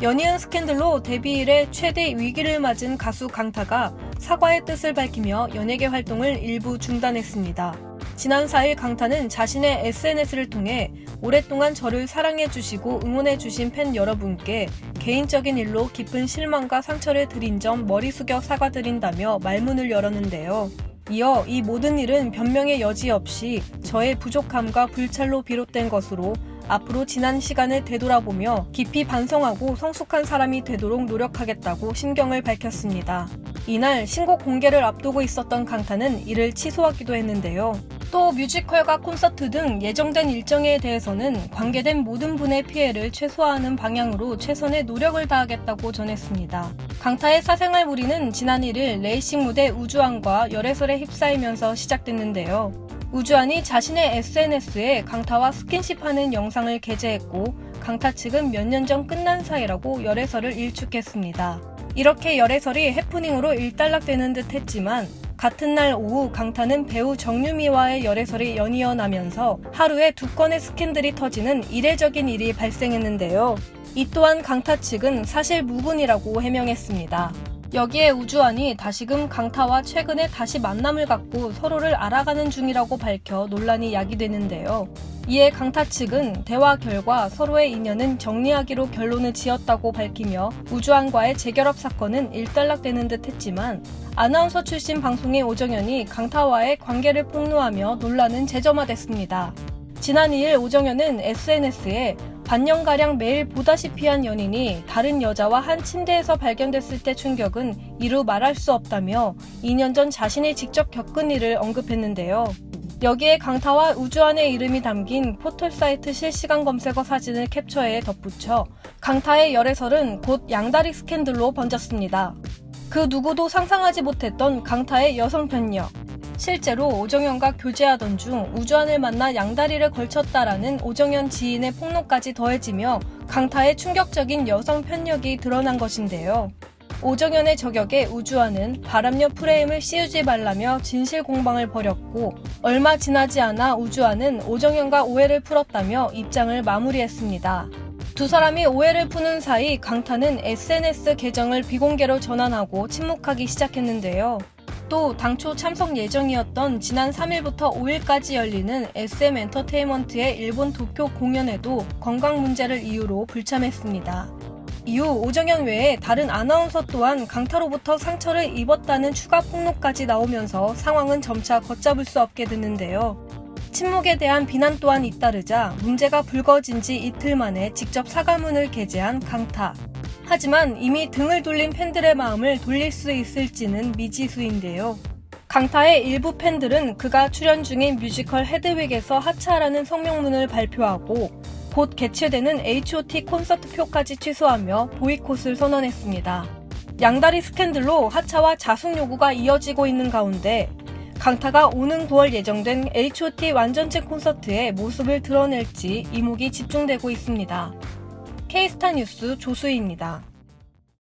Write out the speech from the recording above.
연이은 스캔들로 데뷔 이래 최대 위기를 맞은 가수 강타가 사과의 뜻을 밝히며 연예계 활동을 일부 중단했습니다. 지난 4일 강타는 자신의 SNS를 통해 오랫동안 저를 사랑해주시고 응원해주신 팬 여러분께 개인적인 일로 깊은 실망과 상처를 드린 점 머리 숙여 사과드린다며 말문을 열었는데요. 이어 이 모든 일은 변명의 여지 없이 저의 부족함과 불찰로 비롯된 것으로 앞으로 지난 시간을 되돌아보며 깊이 반성하고 성숙한 사람이 되도록 노력하겠다고 심경을 밝혔습니다. 이날 신곡 공개를 앞두고 있었던 강타는 이를 취소하기도 했는데요. 또 뮤지컬과 콘서트 등 예정된 일정에 대해서는 관계된 모든 분의 피해를 최소화하는 방향으로 최선의 노력을 다하겠다고 전했습니다. 강타의 사생활 무리는 지난 1일 레이싱 무대 우주환과 열애설에 휩싸이면서 시작됐는데요. 우주환이 자신의 SNS에 강타와 스킨십하는 영상을 게재했고 강타 측은 몇 년 전 끝난 사이라고 열애설을 일축했습니다. 이렇게 열애설이 해프닝으로 일단락되는 듯 했지만 같은 날 오후 강타는 배우 정유미와의 열애설이 연이어 나면서 하루에 2건의 스캔들이 터지는 이례적인 일이 발생했는데요. 이 또한 강타 측은 사실 무근이라고 해명했습니다. 여기에 우주환이 다시금 강타와 최근에 다시 만남을 갖고 서로를 알아가는 중이라고 밝혀 논란이 야기되는데요. 이에 강타 측은 대화 결과 서로의 인연은 정리하기로 결론을 지었다고 밝히며 우주환과의 재결합 사건은 일단락되는 듯 했지만 아나운서 출신 방송의 오정연이 강타와의 관계를 폭로하며 논란은 재점화됐습니다. 지난 2일 오정연은 SNS에 반년가량 매일 보다시피 한 연인이 다른 여자와 한 침대에서 발견됐을 때 충격은 이루 말할 수 없다며 2년 전 자신이 직접 겪은 일을 언급했는데요. 여기에 강타와 우주환의 이름이 담긴 포털사이트 실시간 검색어 사진을 캡처해 덧붙여 강타의 열애설은 곧 양다리 스캔들로 번졌습니다. 그 누구도 상상하지 못했던 강타의 여성 편력. 실제로 오정연과 교제하던 중 우주환을 만나 양다리를 걸쳤다라는 오정연 지인의 폭로까지 더해지며 강타의 충격적인 여성 편력이 드러난 것인데요. 오정연의 저격에 우주환은 바람녀 프레임을 씌우지 말라며 진실 공방을 벌였고 얼마 지나지 않아 우주환은 오정연과 오해를 풀었다며 입장을 마무리했습니다. 두 사람이 오해를 푸는 사이 강타는 SNS 계정을 비공개로 전환하고 침묵하기 시작했는데요. 또 당초 참석 예정이었던 지난 3일부터 5일까지 열리는 SM 엔터테인먼트의 일본 도쿄 공연에도 건강 문제를 이유로 불참했습니다. 이후 오정연 외에 다른 아나운서 또한 강타로부터 상처를 입었다는 추가 폭로까지 나오면서 상황은 점차 걷잡을 수 없게 됐는데요. 침묵에 대한 비난 또한 잇따르자 문제가 불거진 지 이틀 만에 직접 사과문을 게재한 강타. 하지만 이미 등을 돌린 팬들의 마음을 돌릴 수 있을지는 미지수인데요. 강타의 일부 팬들은 그가 출연 중인 뮤지컬 헤드윅에서 하차하라는 성명문을 발표하고 곧 개최되는 H.O.T 콘서트 표까지 취소하며 보이콧을 선언했습니다. 양다리 스캔들로 하차와 자숙 요구가 이어지고 있는 가운데 강타가 오는 9월 예정된 H.O.T 완전체 콘서트의 모습을 드러낼지 이목이 집중되고 있습니다. K스타 뉴스 조수희입니다.